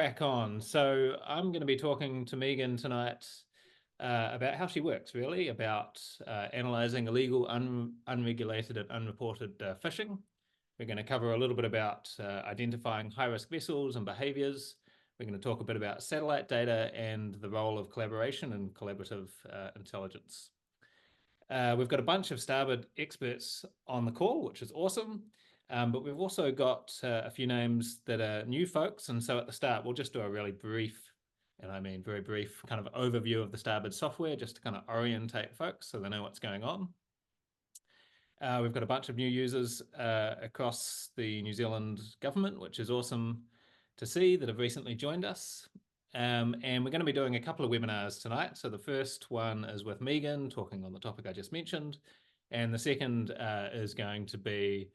crack on. So I'm going to be talking to Megan tonight about how she works, really, about analysing illegal, unregulated and unreported fishing. We're going to cover a little bit about identifying high-risk vessels and behaviours. We're going to talk a bit about satellite data and the role of collaboration and collaborative intelligence. We've got a bunch of Starboard experts on the call, which is awesome. But we've also got a few names that are new folks. And so at the start, we'll just do a really brief, and I mean very brief, kind of overview of the Starboard software, just to kind of orientate folks so they know what's going on. We've got a bunch of new users across the New Zealand government, which is awesome to see, that have recently joined us. And we're going to be doing a couple of webinars tonight. So the first one is with Megan, talking on the topic I just mentioned. And the second is going to be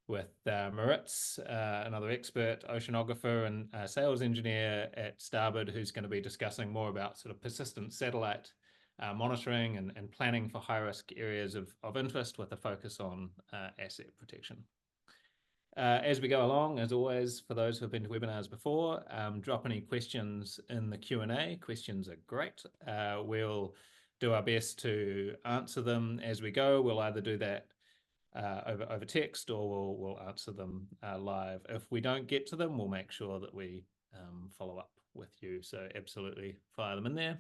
with Maritz, another expert oceanographer and sales engineer at Starboard, who's going to be discussing more about sort of persistent satellite monitoring and planning for high-risk areas of interest, with a focus on asset protection. As we go along, as always, for those who have been to webinars before, drop any questions in the Q&A. Questions are great. We'll do our best to answer them as we go. We'll either do that over text, or we'll answer them live. If we don't get to them, we'll make sure that we follow up with you. So absolutely fire them in there.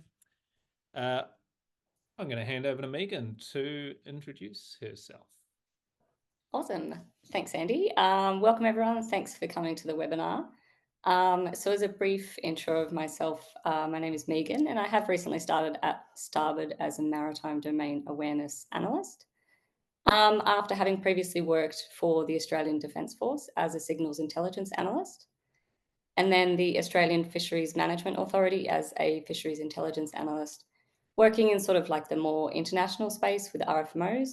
I'm going to hand over to Megan to introduce herself. Awesome. Thanks, Andy. Welcome, everyone. Thanks for coming to the webinar. So as a brief intro of myself, my name is Megan, and I have recently started at Starboard as a Maritime Domain Awareness Analyst. After having previously worked for the Australian Defence Force as a Signals Intelligence Analyst, and then the Australian Fisheries Management Authority as a Fisheries Intelligence Analyst, working in sort of like the more international space with RFMOs.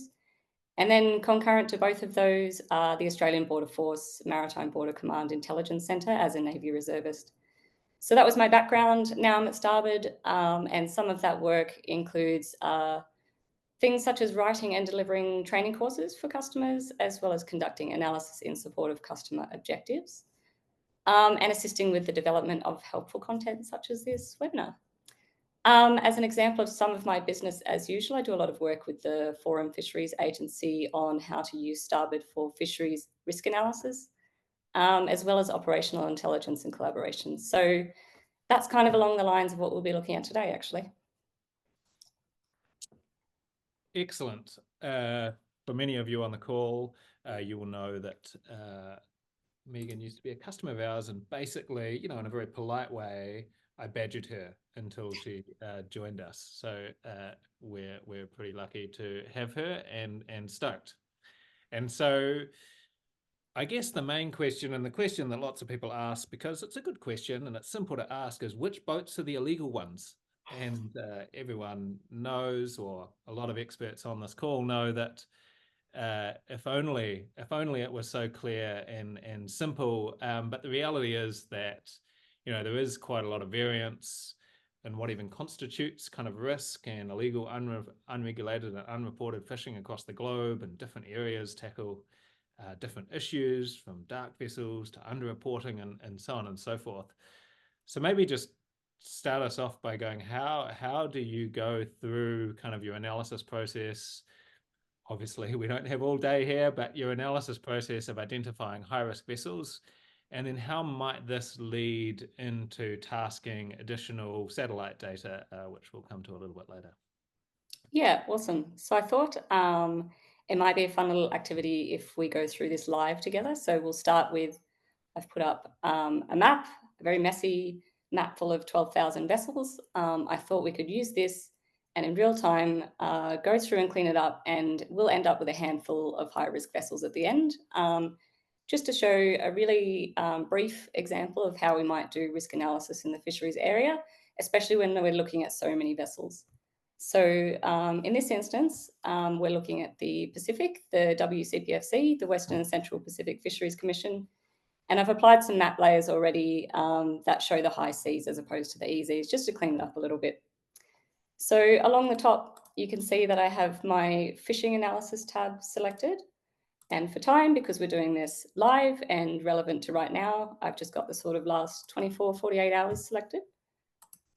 And then concurrent to both of those, the Australian Border Force Maritime Border Command Intelligence Centre as a Navy reservist. So that was my background. Now I'm at Starboard, and some of that work includes things such as writing and delivering training courses for customers, as well as conducting analysis in support of customer objectives, and assisting with the development of helpful content such as this webinar. As an example of some of my business as usual, I do a lot of work with the Forum Fisheries Agency on how to use Starboard for fisheries risk analysis, as well as operational intelligence and collaboration. So that's kind of along the lines of what we'll be looking at today, actually. Excellent. For many of you on the call, you will know that Megan used to be a customer of ours, and basically, in a very polite way, I badgered her until she joined us. So we're pretty lucky to have her, and stoked. And so I guess the main question, and the question that lots of people ask, because it's a good question and it's simple to ask, is which boats are the illegal ones? And everyone knows, or a lot of experts on this call know, that if only it was so clear and simple. But the reality is that there is quite a lot of variance in what even constitutes kind of risk, and illegal, unregulated and unreported fishing across the globe, and different areas tackle different issues, from dark vessels to underreporting and so on and so forth. So maybe just start us off by going, how do you go through kind of your analysis process? Obviously, we don't have all day here, but your analysis process of identifying high-risk vessels, and then how might this lead into tasking additional satellite data, which we'll come to a little bit later. Yeah, awesome. So I thought it might be a fun little activity if we go through this live together. So we'll start with, I've put up a map, a very messy map full of 12,000 vessels. I thought we could use this and in real time go through and clean it up, and we'll end up with a handful of high-risk vessels at the end, just to show a really brief example of how we might do risk analysis in the fisheries area, especially when we're looking at so many vessels. So in this instance, we're looking at the Pacific, the WCPFC, the Western and Central Pacific Fisheries Commission, and I've applied some map layers already that show the high seas as opposed to the EZs, just to clean it up a little bit. So along the top, you can see that I have my fishing analysis tab selected. And for time, because we're doing this live and relevant to right now, I've just got the sort of last 24, 48 hours selected.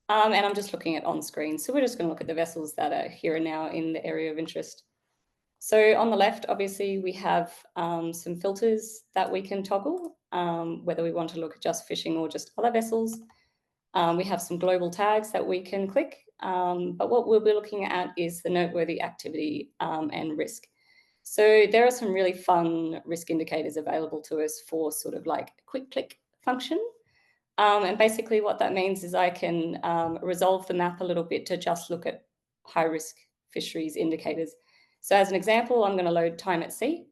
And I'm just looking at on screen. So we're just going to look at the vessels that are here and now in the area of interest. So on the left, obviously, we have some filters that we can toggle, whether we want to look at just fishing or just other vessels. We have some global tags that we can click, but what we'll be looking at is the noteworthy activity and risk. So there are some really fun risk indicators available to us for sort of like a quick click function. And basically what that means is I can resolve the map a little bit to just look at high risk fisheries indicators. So as an example, I'm going to load time at sea.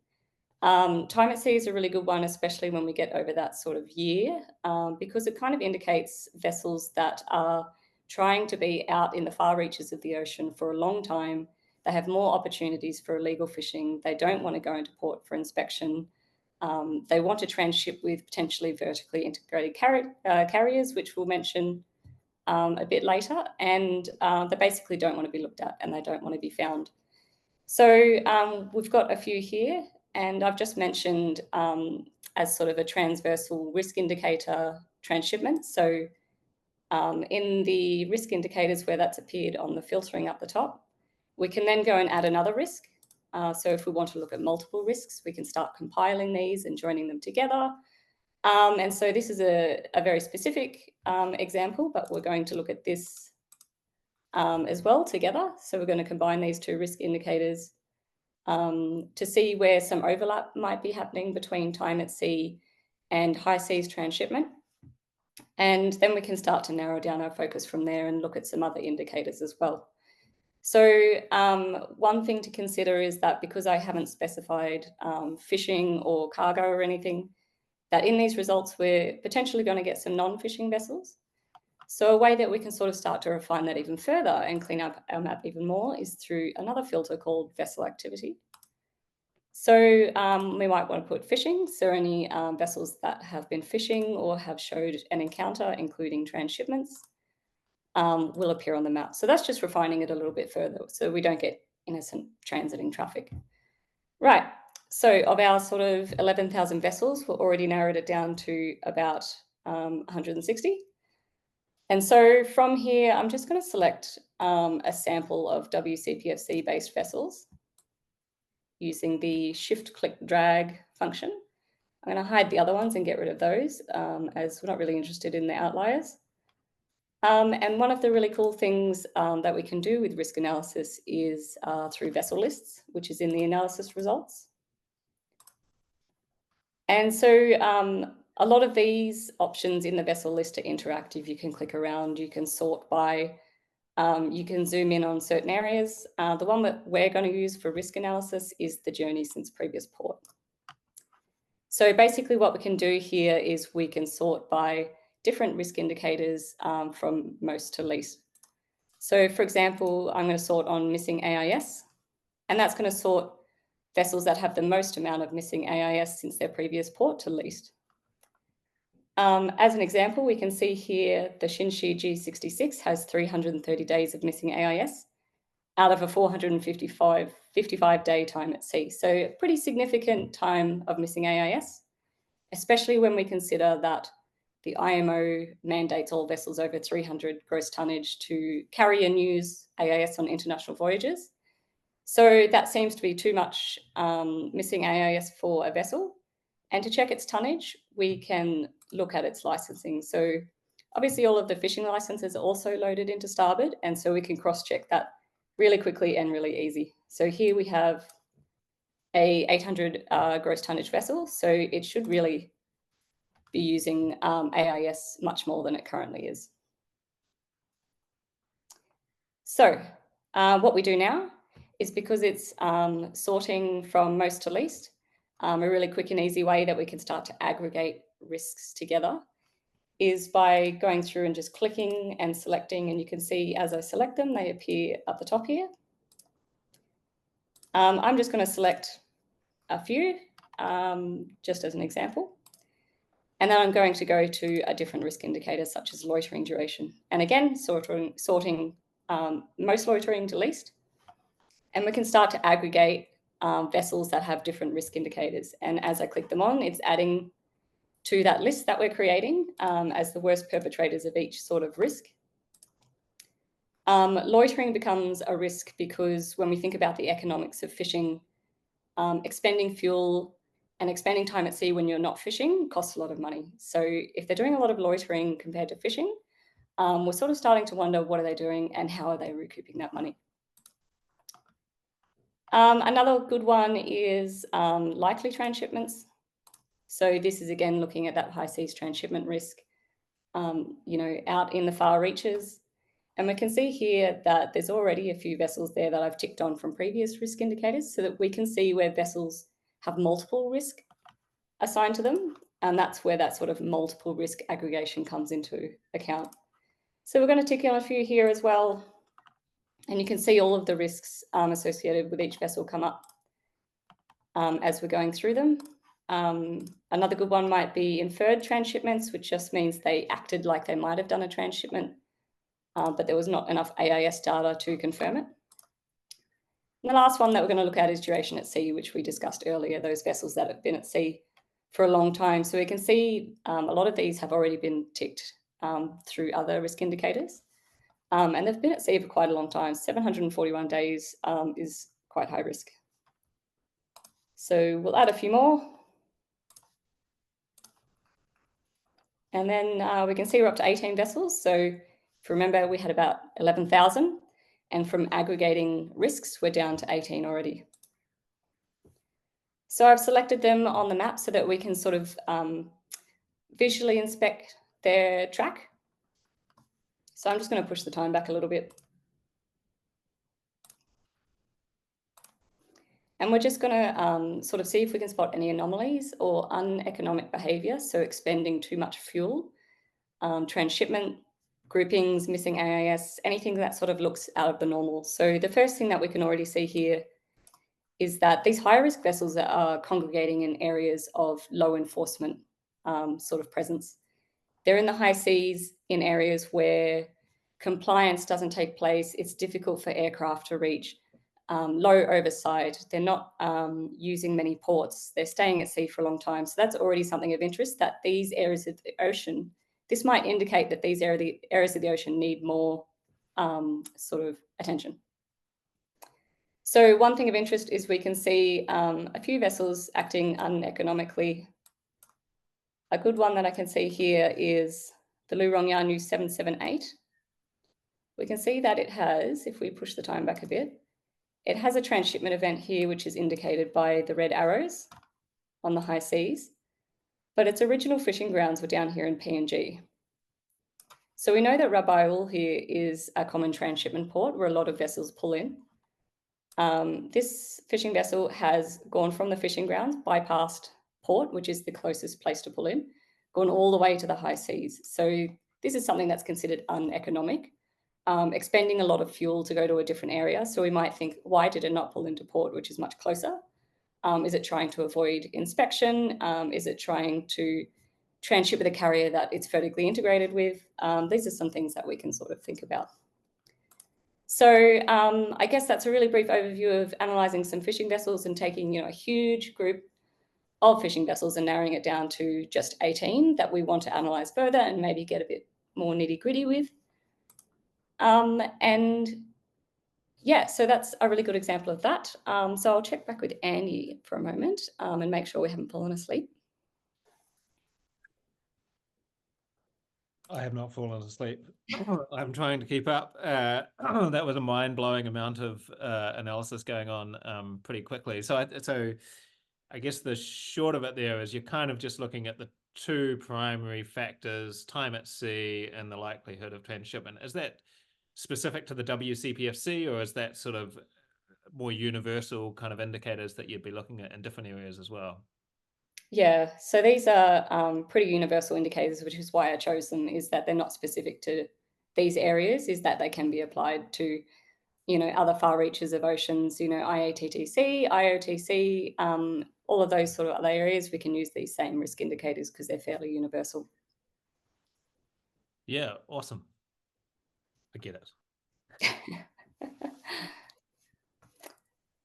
Time at sea is a really good one, especially when we get over that sort of year, because it kind of indicates vessels that are trying to be out in the far reaches of the ocean for a long time. They have more opportunities for illegal fishing. They don't want to go into port for inspection. They want to transship with potentially vertically integrated carriers, which we'll mention a bit later. And they basically don't want to be looked at and they don't want to be found. So we've got a few here, and I've just mentioned as sort of a transversal risk indicator transshipment. So in the risk indicators where that's appeared on the filtering up the top, we can then go and add another risk. So if we want to look at multiple risks, we can start compiling these and joining them together. And so this is a very specific example, but we're going to look at this as well together. So we're going to combine these two risk indicators to see where some overlap might be happening between time at sea and high seas transshipment. And then we can start to narrow down our focus from there and look at some other indicators as well. So one thing to consider is that because I haven't specified fishing or cargo or anything, that in these results, we're potentially going to get some non-fishing vessels. So a way that we can sort of start to refine that even further and clean up our map even more is through another filter called vessel activity. So we might want to put fishing. So any vessels that have been fishing or have showed an encounter, including transshipments, will appear on the map. So that's just refining it a little bit further so we don't get innocent transiting traffic. Right. So of our sort of 11,000 vessels, we've already narrowed it down to about 160. And so from here, I'm just going to select a sample of WCPFC-based vessels using the shift-click-drag function. I'm going to hide the other ones and get rid of those as we're not really interested in the outliers. And one of the really cool things that we can do with risk analysis is through vessel lists, which is in the analysis results. And so a lot of these options in the vessel list are interactive. You can click around, you can sort by, you can zoom in on certain areas. The one that we're going to use for risk analysis is the journey since previous port. So basically what we can do here is we can sort by different risk indicators from most to least. So for example, I'm going to sort on missing AIS, and that's going to sort vessels that have the most amount of missing AIS since their previous port to least. As an example, we can see here the Shinshi G66 has 330 days of missing AIS out of a 455-day time at sea. So a pretty significant time of missing AIS, especially when we consider that the IMO mandates all vessels over 300 gross tonnage to carry and use AIS on international voyages. So that seems to be too much missing AIS for a vessel. And to check its tonnage, we can look at its licensing. So obviously all of the fishing licenses are also loaded into Starboard, and so we can cross-check that really quickly and really easy. So here we have a 800 gross tonnage vessel, so it should really be using AIS much more than it currently is. So what we do now is, because it's sorting from most to least, a really quick and easy way that we can start to aggregate risks together is by going through and just clicking and selecting, and you can see as I select them, they appear at the top here. I'm just going to select a few just as an example. And then I'm going to go to a different risk indicator, such as loitering duration. And again, sorting most loitering to least. And we can start to aggregate vessels that have different risk indicators. And as I click them on, it's adding to that list that we're creating as the worst perpetrators of each sort of risk. Loitering becomes a risk because when we think about the economics of fishing, expending fuel and expending time at sea when you're not fishing costs a lot of money. So if they're doing a lot of loitering compared to fishing, we're sort of starting to wonder what are they doing and how are they recouping that money. Another good one is likely transshipments. So this is again looking at that high seas transshipment risk, out in the far reaches. And we can see here that there's already a few vessels there that I've ticked on from previous risk indicators so that we can see where vessels have multiple risk assigned to them. And that's where that sort of multiple risk aggregation comes into account. So we're going to tick on a few here as well. And you can see all of the risks associated with each vessel come up as we're going through them. Another good one might be inferred transshipments, which just means they acted like they might have done a transshipment, but there was not enough AIS data to confirm it. And the last one that we're going to look at is duration at sea, which we discussed earlier, those vessels that have been at sea for a long time. So we can see a lot of these have already been ticked through other risk indicators. And they've been at sea for quite a long time. 741 days is quite high risk. So we'll add a few more. And then we can see we're up to 18 vessels. So if you remember, we had about 11,000. And from aggregating risks, we're down to 18 already. So I've selected them on the map so that we can sort of visually inspect their track. So I'm just going to push the time back a little bit. And we're just going to sort of see if we can spot any anomalies or uneconomic behaviour, so expending too much fuel, transshipment, groupings, missing AIS, anything that sort of looks out of the normal. So the first thing that we can already see here is that these high-risk vessels are congregating in areas of low enforcement sort of presence. They're in the high seas in areas where compliance doesn't take place. It's difficult for aircraft to reach. Low oversight. They're not using many ports. They're staying at sea for a long time. So that's already something of interest, that these areas of the ocean, this might indicate that these areas of the ocean need more sort of attention. So one thing of interest is we can see a few vessels acting uneconomically. A good one that I can see here is the Lurongyanyu 778. We can see that it has, if we push the time back a bit, it has a transshipment event here, which is indicated by the red arrows on the high seas, but its original fishing grounds were down here in PNG. So we know that Rabaul here is a common transshipment port where a lot of vessels pull in. This fishing vessel has gone from the fishing grounds, bypassed port, which is the closest place to pull in, gone all the way to the high seas. So this is something that's considered uneconomic, expending a lot of fuel to go to a different area. So we might think, why did it not pull into port, which is much closer? Is it trying to avoid inspection? Is it trying to transship with a carrier that it's vertically integrated with? These are some things that we can sort of think about. So I guess that's a really brief overview of analysing some fishing vessels and taking a huge group of fishing vessels and narrowing it down to just 18 that we want to analyse further and maybe get a bit more nitty-gritty with. And yeah, so that's a really good example of that. So I'll check back with Andy for a moment and make sure we haven't fallen asleep. I have not fallen asleep. I'm trying to keep up. That was a mind-blowing amount of analysis going on pretty quickly. So I guess the short of it there is you're kind of just looking at the two primary factors, time at sea and the likelihood of transshipment. Is that specific to the WCPFC, or is that sort of more universal kind of indicators that you'd be looking at in different areas as well? Yeah, so these are pretty universal indicators, which is why I chose them, is that they're not specific to these areas, is that they can be applied to, other far reaches of oceans, IATTC, IOTC, all of those sort of other areas. We can use these same risk indicators because they're fairly universal. Yeah, awesome. I get it.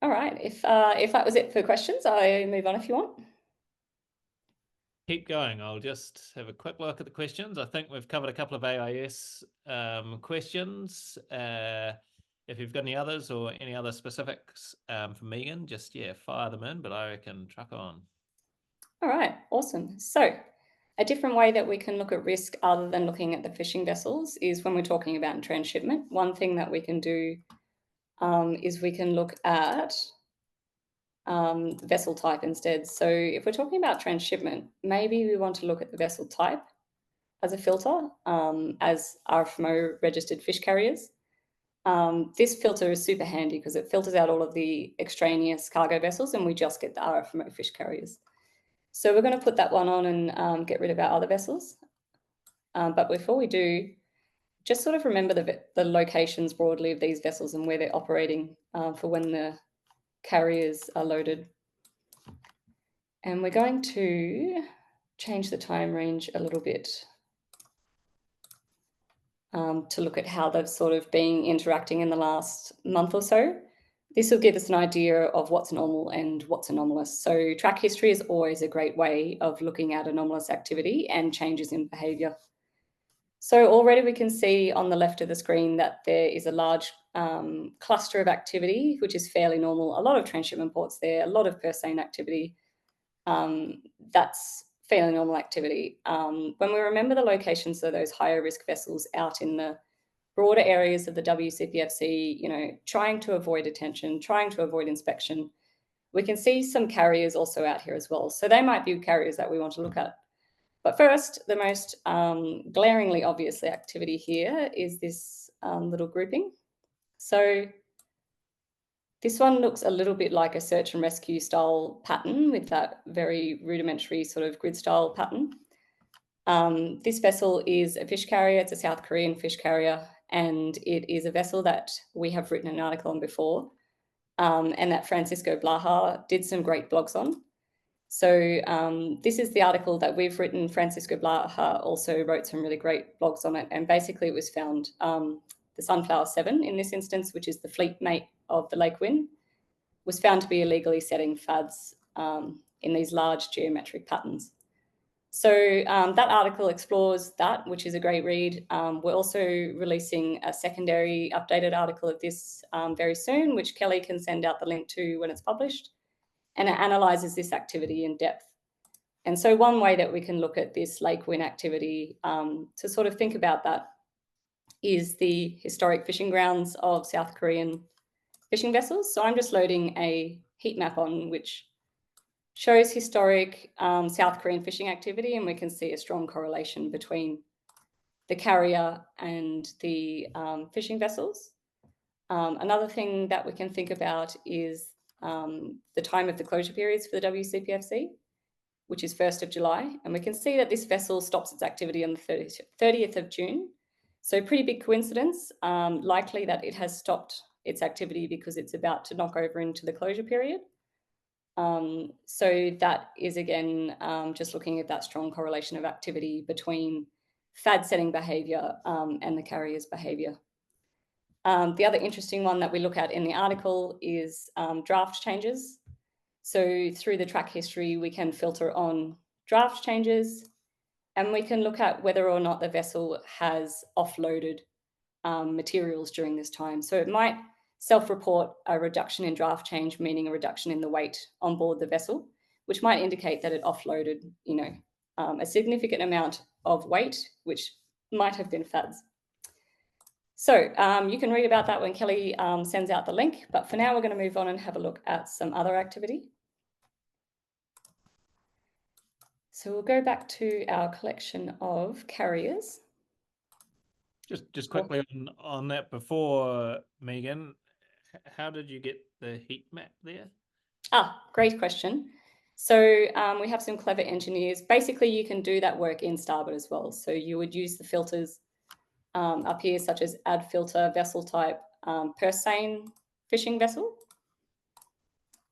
All right, if that was it for questions, I move on if you want. Keep going. I'll just have a quick look at the questions. I think we've covered a couple of AIS questions. If you've got any others or any other specifics for Megan, just, fire them in, but I can truck on. All right, awesome. So a different way that we can look at risk other than looking at the fishing vessels is when we're talking about transshipment. One thing that we can do is we can look at the vessel type instead. So if we're talking about transshipment, maybe we want to look at the vessel type as a filter, as RFMO registered fish carriers. This filter is super handy because it filters out all of the extraneous cargo vessels and we just get the RFMO fish carriers. So we're going to put that one on and get rid of our other vessels. But before we do, just sort of remember the locations broadly of these vessels and where they're operating for when the carriers are loaded. And we're going to change the time range a little bit to look at how they've sort of been interacting in the last month or so. This will give us an idea of what's normal and what's anomalous. So track history is always a great way of looking at anomalous activity and changes in behaviour. So already we can see on the left of the screen that there is a large cluster of activity, which is fairly normal. A lot of transshipment ports there, a lot of purse seine activity. That's fairly normal activity. When we remember the locations of those higher risk vessels out in the broader areas of the WCPFC, trying to avoid attention, trying to avoid inspection, we can see some carriers also out here as well. So they might be carriers that we want to look at. But first, the most glaringly obvious activity here is this little grouping. So this one looks a little bit like a search and rescue style pattern with that very rudimentary sort of grid style pattern. This vessel is a fish carrier. It's a South Korean fish carrier, and it is a vessel that we have written an article on before, and that Francisco Blaha did some great blogs on. So this is the article that we've written. Francisco Blaha also wrote some really great blogs on it, and basically it was found the Sunflower 7 in this instance, which is the fleet mate of the Lake Win, was found to be illegally setting fads in these large geometric patterns. So that article explores that, which is a great read. We're also releasing a secondary updated article of this very soon, which Kelly can send out the link to when it's published. And it analyzes this activity in depth. And so one way that we can look at this Lake Win activity to sort of think about that is the historic fishing grounds of South Korean fishing vessels. So I'm just loading a heat map on which shows historic South Korean fishing activity, and we can see a strong correlation between the carrier and the fishing vessels. Another thing that we can think about is the time of the closure periods for the WCPFC, which is 1st of July. And we can see that this vessel stops its activity on the 30th of June. So pretty big coincidence, likely that it has stopped its activity because it's about to knock over into the closure period. So that is, again, just looking at that strong correlation of activity between fad setting behaviour and the carrier's behaviour. The other interesting one that we look at in the article is draft changes. So through the track history, we can filter on draft changes, and we can look at whether or not the vessel has offloaded materials during this time. So it might self-report a reduction in draft change, meaning a reduction in the weight on board the vessel, which might indicate that it offloaded, a significant amount of weight, which might have been fads. So you can read about that when Kelly sends out the link, but for now we're going to move on and have a look at some other activity. So we'll go back to our collection of carriers. Just quickly on that before, Megan, how did you get the heat map there? Great question. So we have some clever engineers. Basically, you can do that work in Starboard as well. So you would use the filters up here, such as add filter, vessel type, purse seine fishing vessel.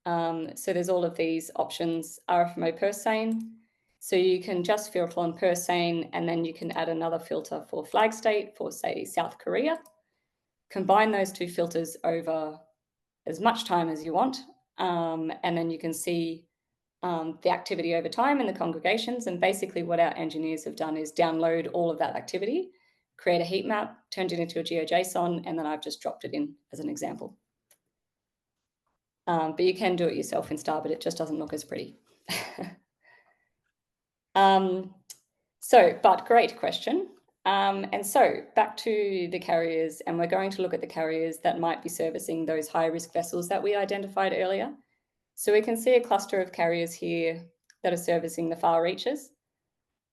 So there's all of these options, RFMO purse seine. So you can just filter on purse seine, and then you can add another filter for flag state for, say, South Korea. Combine those two filters over as much time as you want. And then you can see the activity over time in the congregations. And basically what our engineers have done is download all of that activity, create a heat map, turned it into a geojson, and then I've just dropped it in as an example. But you can do it yourself in Starboard. It just doesn't look as pretty. But great question. And so back to the carriers, and we're going to look at the carriers that might be servicing those high-risk vessels that we identified earlier. So we can see a cluster of carriers here that are servicing the far reaches.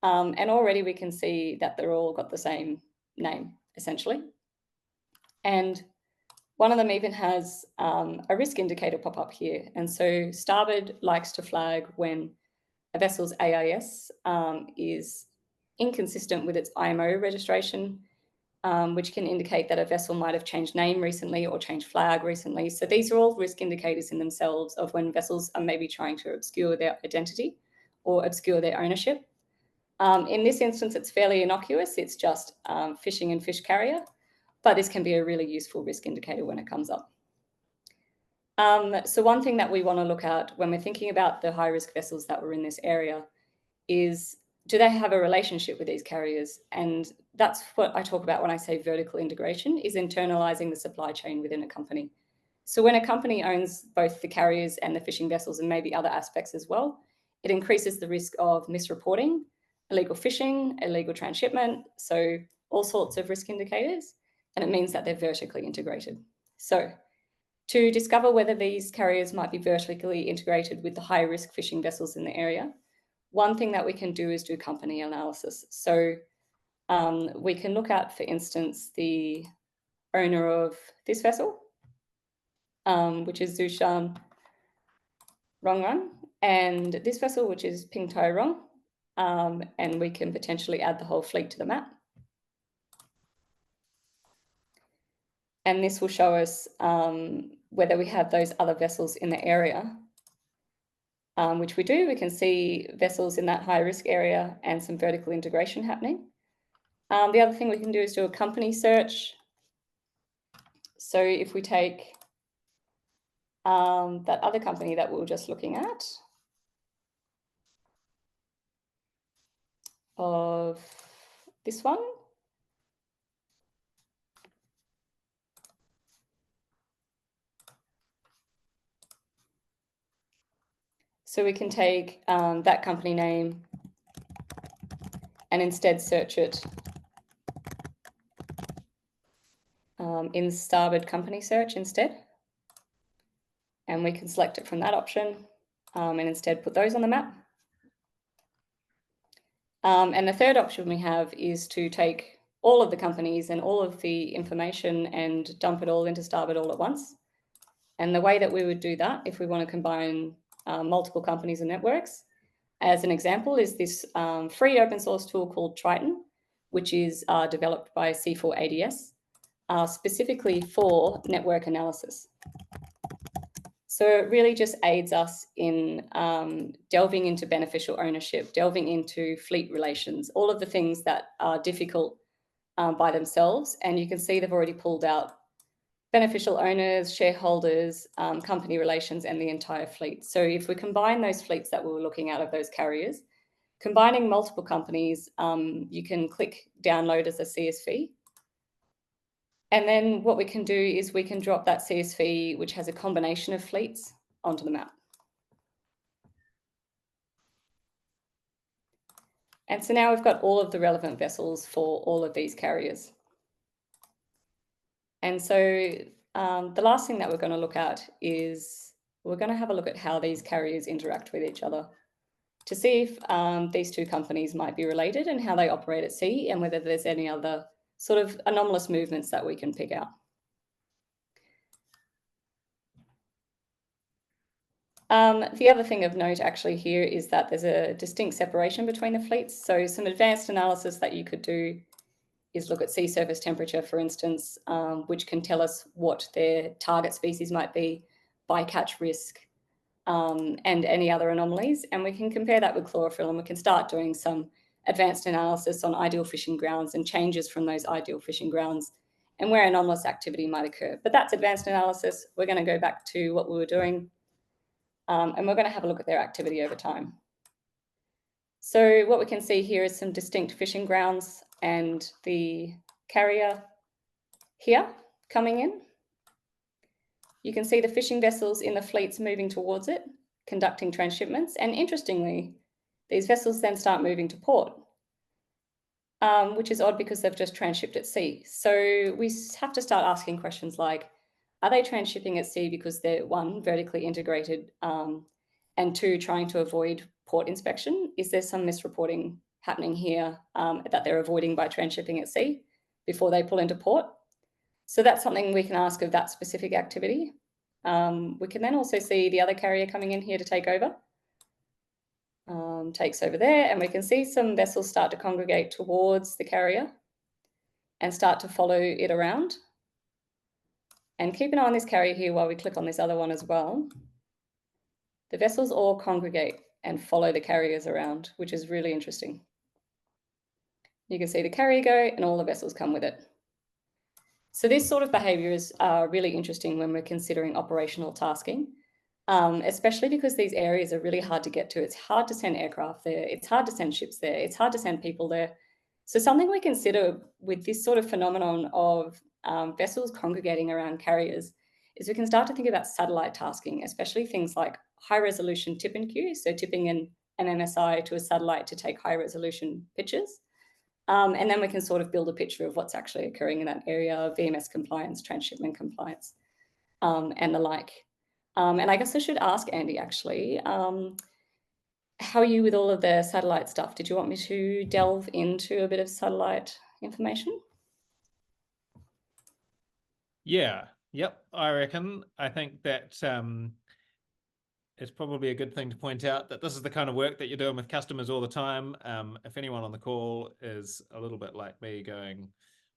And already we can see that they're all got the same name, essentially. And one of them even has a risk indicator pop up here. And so Starboard likes to flag when a vessel's AIS is inconsistent with its IMO registration, which can indicate that a vessel might have changed name recently or changed flag recently. So these are all risk indicators in themselves of when vessels are maybe trying to obscure their identity or obscure their ownership. In this instance, it's fairly innocuous. It's just fishing and fish carrier, but this can be a really useful risk indicator when it comes up. So one thing that we want to look at when we're thinking about the high-risk vessels that were in this area is, do they have a relationship with these carriers? And that's what I talk about when I say vertical integration, is internalizing the supply chain within a company. So when a company owns both the carriers and the fishing vessels and maybe other aspects as well, it increases the risk of misreporting, illegal fishing, illegal transshipment, so all sorts of risk indicators, and it means that they're vertically integrated. So to discover whether these carriers might be vertically integrated with the high-risk fishing vessels in the area, one thing that we can do is do company analysis. So we can look at, for instance, the owner of this vessel, which is Zushan Rongrun, and this vessel, which is Ping Tai Rong, and we can potentially add the whole fleet to the map. And this will show us whether we have those other vessels in the area, which we do. We can see vessels in that high-risk area and some vertical integration happening. The other thing we can do is do a company search. So if we take that other company that we were just looking at, of this one, so we can take that company name and instead search it in Starboard company search instead. And we can select it from that option and instead put those on the map. And the third option we have is to take all of the companies and all of the information and dump it all into Starboard all at once. And the way that we would do that, if we want to combine multiple companies and networks, as an example, is this free open source tool called Triton, which is developed by C4ADS, specifically for network analysis. So it really just aids us in delving into beneficial ownership, delving into fleet relations, all of the things that are difficult by themselves. And you can see they've already pulled out beneficial owners, shareholders, company relations, and the entire fleet. So if we combine those fleets that we were looking at of those carriers, combining multiple companies, you can click download as a CSV. And then what we can do is we can drop that CSV, which has a combination of fleets, onto the map. And so now we've got all of the relevant vessels for all of these carriers. And so the last thing that we're going to look at is we're going to have a look at how these carriers interact with each other to see if these two companies might be related and how they operate at sea and whether there's any other sort of anomalous movements that we can pick out. The other thing of note actually here is that there's a distinct separation between the fleets. So some advanced analysis that you could do is look at sea surface temperature, for instance, which can tell us what their target species might be, bycatch risk, and any other anomalies. And we can compare that with chlorophyll, and we can start doing some advanced analysis on ideal fishing grounds and changes from those ideal fishing grounds and where anomalous activity might occur. But that's advanced analysis. We're going to go back to what we were doing, and we're going to have a look at their activity over time. So what we can see here is some distinct fishing grounds and the carrier here coming in. You can see the fishing vessels in the fleets moving towards it, conducting transshipments. And interestingly, these vessels then start moving to port, which is odd because they've just transshipped at sea. So we have to start asking questions like, are they transshipping at sea because they're, one, vertically integrated, and two, trying to avoid port inspection? Is there some misreporting happening here that they're avoiding by transshipping at sea before they pull into port? So that's something we can ask of that specific activity. We can then also see the other carrier coming in here to take over. Takes over there, and we can see some vessels start to congregate towards the carrier and start to follow it around. And keep an eye on this carrier here while we click on this other one as well. The vessels all congregate and follow the carriers around, which is really interesting. You can see the carrier go and all the vessels come with it. So this sort of behaviour is really interesting when we're considering operational tasking, especially because these areas are really hard to get to. It's hard to send aircraft there. It's hard to send ships there. It's hard to send people there. So something we consider with this sort of phenomenon of vessels congregating around carriers is we can start to think about satellite tasking, especially things like high resolution tip and cue. So tipping an MMSI to a satellite to take high resolution pictures. And then we can sort of build a picture of what's actually occurring in that area, VMS compliance, transshipment compliance, and the like. And I guess I should ask Andy, actually, how are you with all of the satellite stuff? Did you want me to delve into a bit of satellite information? Yeah, yep, I reckon. I think that it's probably a good thing to point out that this is the kind of work that you're doing with customers all the time. If anyone on the call is a little bit like me going,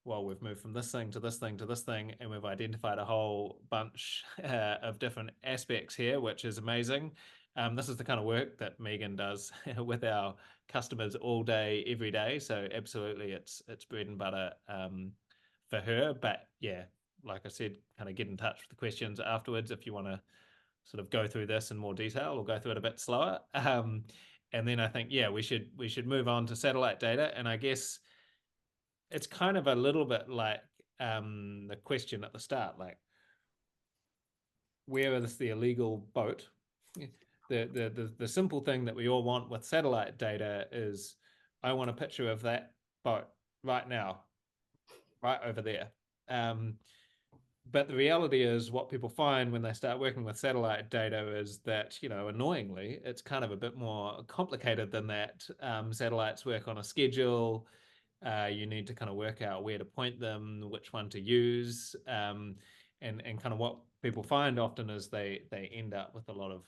well, we've moved from this thing to this thing to this thing, and we've identified a whole bunch of different aspects here, which is amazing. This is the kind of work that Megan does with our customers all day, every day. So absolutely, it's bread and butter for her. But yeah, like I said, kind of get in touch with the questions afterwards if you want to sort of go through this in more detail or go through it a bit slower. And then I think, yeah, we should move on to satellite data. And I guess it's kind of a little bit like the question at the start, like, where is the illegal boat? The simple thing that we all want with satellite data is, I want a picture of that boat right now, right over there. But the reality is, what people find when they start working with satellite data is that, you know, annoyingly, it's kind of a bit more complicated than that. Satellites work on a schedule. You need to kind of work out where to point them, which one to use. And kind of what people find often is they end up with a lot of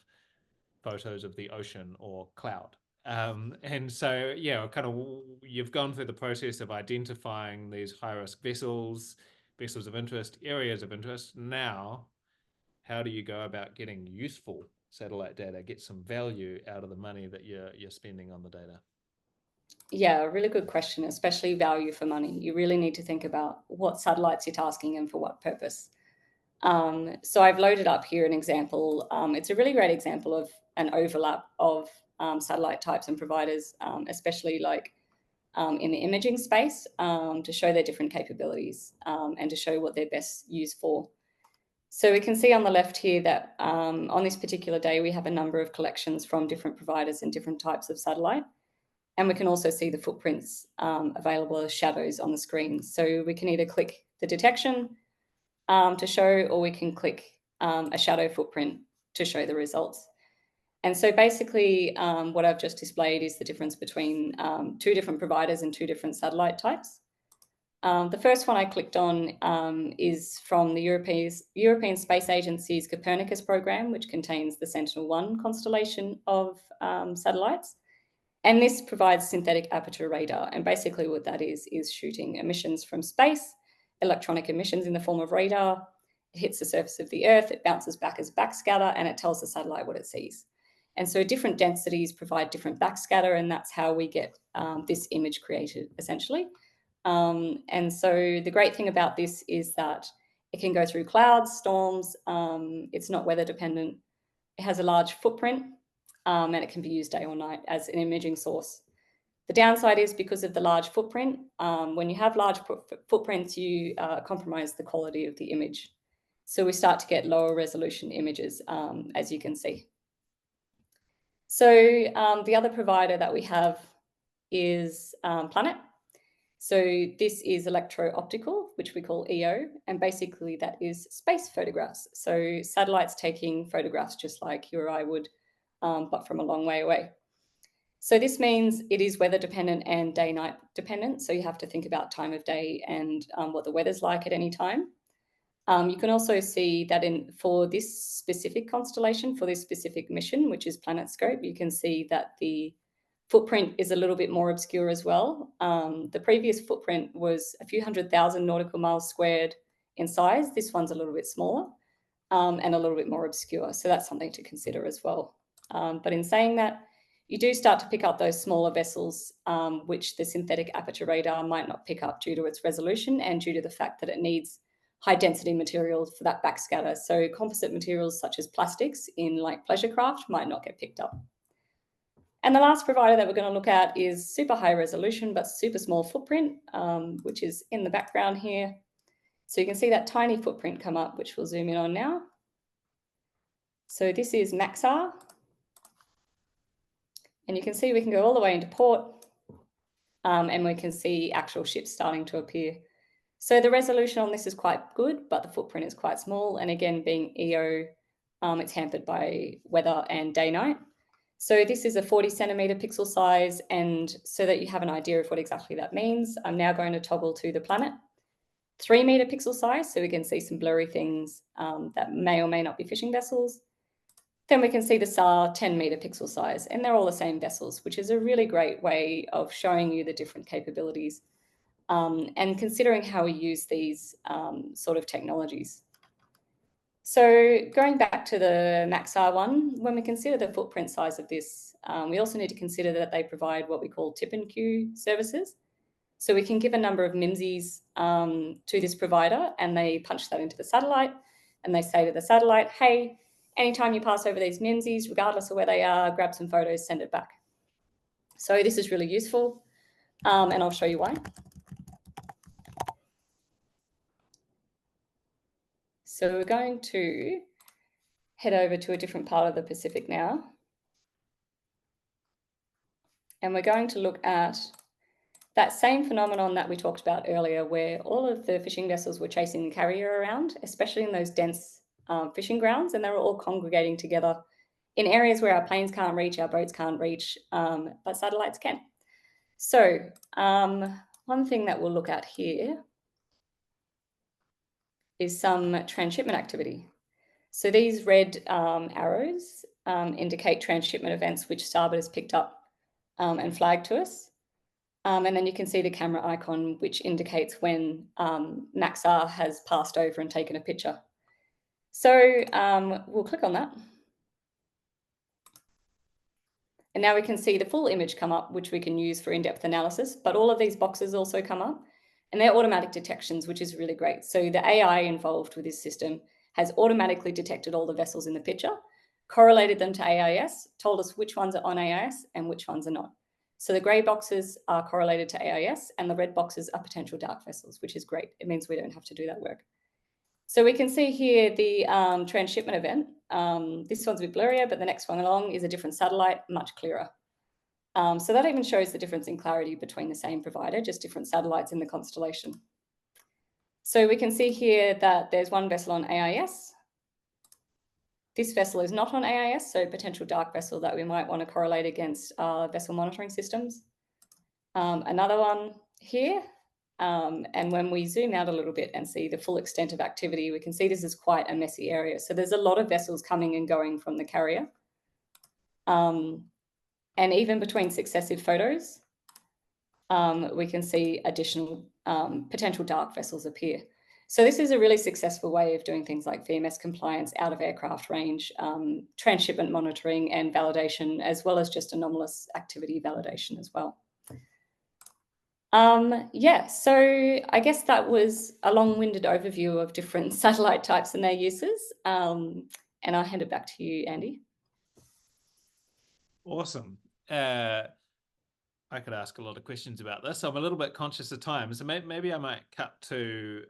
photos of the ocean or cloud. And so, yeah, kind of you've gone through the process of identifying these high-risk vessels of interest, areas of interest. Now, how do you go about getting useful satellite data, get some value out of the money that you're spending on the data? Yeah, a really good question, especially value for money. You really need to think about what satellites you're tasking and for what purpose. So I've loaded up here an example. It's a really great example of an overlap of satellite types and providers, especially like in the imaging space, to show their different capabilities and to show what they're best used for. So we can see on the left here that on this particular day, we have a number of collections from different providers and different types of satellite. And we can also see the footprints available as shadows on the screen. So we can either click the detection to show, or we can click a shadow footprint to show the results. And so basically what I've just displayed is the difference between two different providers and two different satellite types. The first one I clicked on is from the European Space Agency's Copernicus program, which contains the Sentinel-1 constellation of satellites. And this provides synthetic aperture radar. And basically what that is shooting emissions from space, electronic emissions in the form of radar. It hits the surface of the Earth, it bounces back as backscatter, and it tells the satellite what it sees. And so different densities provide different backscatter, and that's how we get this image created, essentially. And so the great thing about this is that it can go through clouds, storms. It's not weather dependent. It has a large footprint, and it can be used day or night as an imaging source. The downside is because of the large footprint. When you have large footprints, you compromise the quality of the image. So we start to get lower resolution images, as you can see. So the other provider that we have is Planet. So this is electro-optical, which we call EO, and basically that is space photographs. So satellites taking photographs just like you or I would, but from a long way away. So this means it is weather dependent and day-night dependent. So you have to think about time of day and what the weather's like at any time. You can also see that for this specific constellation, for this specific mission, which is PlanetScope, you can see that the footprint is a little bit more obscure as well. The previous footprint was a few 100,000 nautical miles squared in size. This one's a little bit smaller and a little bit more obscure. So that's something to consider as well. But in saying that, you do start to pick up those smaller vessels, which the synthetic aperture radar might not pick up due to its resolution and due to the fact that it needs high density materials for that backscatter. So composite materials such as plastics in like pleasure craft might not get picked up. And the last provider that we're going to look at is super high resolution, but super small footprint, which is in the background here. So you can see that tiny footprint come up, which we'll zoom in on now. So this is Maxar. And you can see we can go all the way into port, and we can see actual ships starting to appear. So the resolution on this is quite good, but the footprint is quite small. And again, being EO, it's hampered by weather and day-night. So this is a 40 centimeter pixel size. And so that you have an idea of what exactly that means, I'm now going to toggle to the Planet 3 meter pixel size. So we can see some blurry things that may or may not be fishing vessels. Then we can see the SAR 10 meter pixel size, and they're all the same vessels, which is a really great way of showing you the different capabilities and considering how we use these sort of technologies. So going back to the Maxar one, when we consider the footprint size of this, we also need to consider that they provide what we call tip and queue services. So we can give a number of MMSIs to this provider, and they punch that into the satellite, and they say to the satellite, hey, anytime you pass over these MMSIs, regardless of where they are, grab some photos, send it back. So this is really useful, and I'll show you why. So we're going to head over to a different part of the Pacific now. And we're going to look at that same phenomenon that we talked about earlier, where all of the fishing vessels were chasing the carrier around, especially in those dense fishing grounds, and they were all congregating together in areas where our planes can't reach, our boats can't reach, but satellites can. So one thing that we'll look at here is some transshipment activity. So these red arrows indicate transshipment events which Starboard has picked up and flagged to us. And then you can see the camera icon, which indicates when Maxar has passed over and taken a picture. So we'll click on that. And now we can see the full image come up, which we can use for in-depth analysis, but all of these boxes also come up, and they're automatic detections, which is really great. So the AI involved with this system has automatically detected all the vessels in the picture, correlated them to AIS, told us which ones are on AIS and which ones are not. So the grey boxes are correlated to AIS and the red boxes are potential dark vessels, which is great. It means we don't have to do that work. So we can see here the transshipment event. This one's a bit blurrier, but the next one along is a different satellite, much clearer. So that even shows the difference in clarity between the same provider, just different satellites in the constellation. So we can see here that there's one vessel on AIS. This vessel is not on AIS, so potential dark vessel that we might want to correlate against vessel monitoring systems. Another one here. And when we zoom out a little bit and see the full extent of activity, we can see this is quite a messy area. So there's a lot of vessels coming and going from the carrier. And even between successive photos, we can see additional potential dark vessels appear. So this is a really successful way of doing things like VMS compliance, out of aircraft range, transshipment monitoring and validation, as well as just anomalous activity validation as well. Yeah, so I guess that was a long-winded overview of different satellite types and their uses. And I'll hand it back to you, Andy. Awesome. I could ask a lot of questions about this. I'm a little bit conscious of time, so maybe I might cut to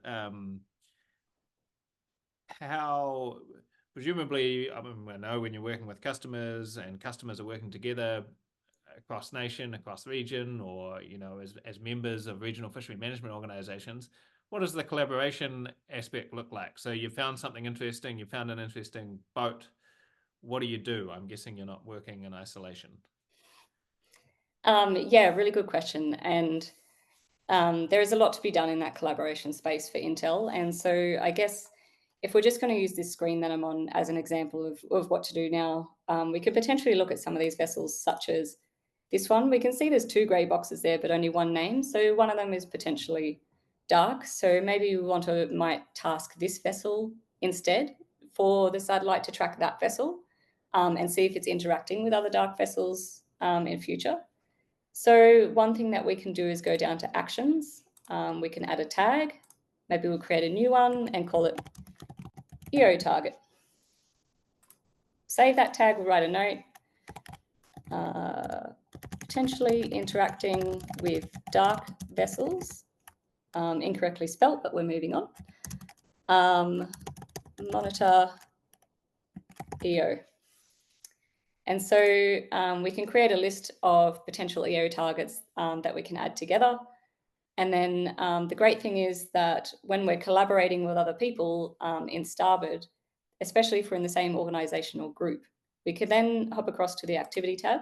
how, presumably, I know when you're working with customers and customers are working together across nation, across region, or as members of regional fishery management organizations, what does the collaboration aspect look like? So you found something interesting, you found an interesting boat. What do you do? I'm guessing you're not working in isolation. Yeah, really good question. And there is a lot to be done in that collaboration space for Intel. And so I guess if we're just going to use this screen that I'm on as an example of what to do now, we could potentially look at some of these vessels, such as this one. We can see there's 2 grey boxes there, but only one name. So one of them is potentially dark. So maybe we might task this vessel instead for the satellite to track that vessel and see if it's interacting with other dark vessels in future. So one thing that we can do is go down to actions. We can add a tag. Maybe we'll create a new one and call it EO target. Save that tag, we'll write a note. Potentially interacting with dark vessels. Incorrectly spelt, but we're moving on. Monitor EO. And so we can create a list of potential EO targets that we can add together. And then the great thing is that when we're collaborating with other people in Starboard, especially if we're in the same organizational group, we can then hop across to the activity tab.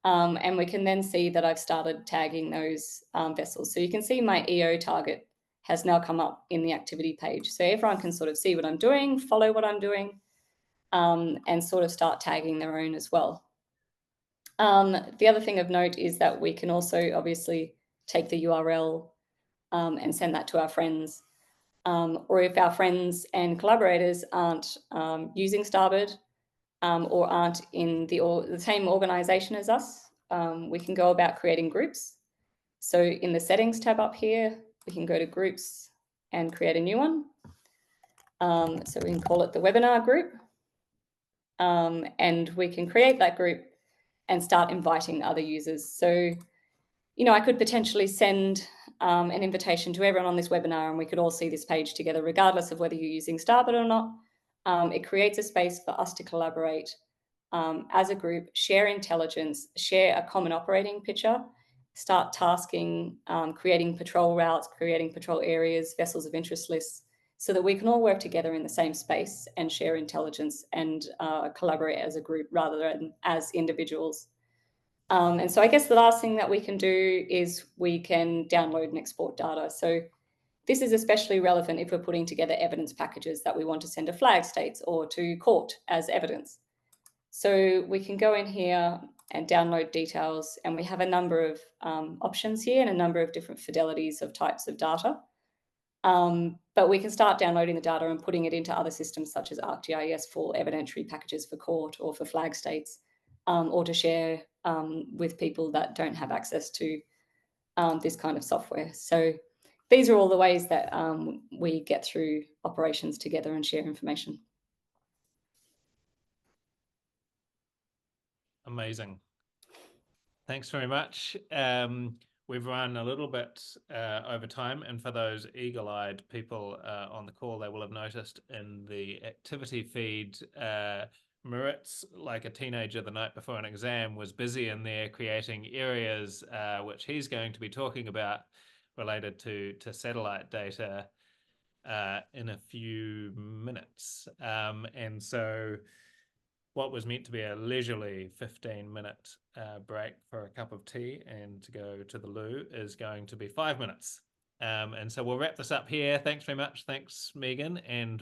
And we can then see that I've started tagging those vessels. So you can see my EO target has now come up in the activity page. So everyone can sort of see what I'm doing, follow what I'm doing, and sort of start tagging their own as well. The other thing of note is that we can also obviously take the URL and send that to our friends. Or if our friends and collaborators aren't using Starboard or aren't in the same organization as us, we can go about creating groups. So in the settings tab up here, we can go to groups and create a new one. So we can call it the webinar group. And we can create that group and start inviting other users. So, I could potentially send an invitation to everyone on this webinar and we could all see this page together, regardless of whether you're using Starboard or not. It creates a space for us to collaborate as a group, share intelligence, share a common operating picture, start tasking, creating patrol routes, creating patrol areas, vessels of interest lists, so that we can all work together in the same space and share intelligence and collaborate as a group rather than as individuals. And so I guess the last thing that we can do is we can download and export data. So this is especially relevant if we're putting together evidence packages that we want to send to flag states or to court as evidence. So we can go in here and download details, and we have a number of options here and a number of different fidelities of types of data. But we can start downloading the data and putting it into other systems such as ArcGIS for evidentiary packages for court or for flag states, or to share with people that don't have access to this kind of software. So these are all the ways that we get through operations together and share information. Amazing. Thanks very much. We've run a little bit over time, and for those eagle-eyed people on the call, they will have noticed in the activity feed, Maritz, like a teenager the night before an exam, was busy in there creating areas which he's going to be talking about related to satellite data in a few minutes. And so what was meant to be a leisurely 15-minute break for a cup of tea and to go to the loo is going to be 5 minutes. And so we'll wrap this up here. Thanks very much. Thanks, Megan. And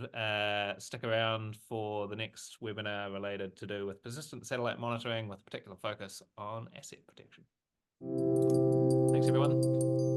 stick around for the next webinar related to do with persistent satellite monitoring with particular focus on asset protection. Thanks, everyone.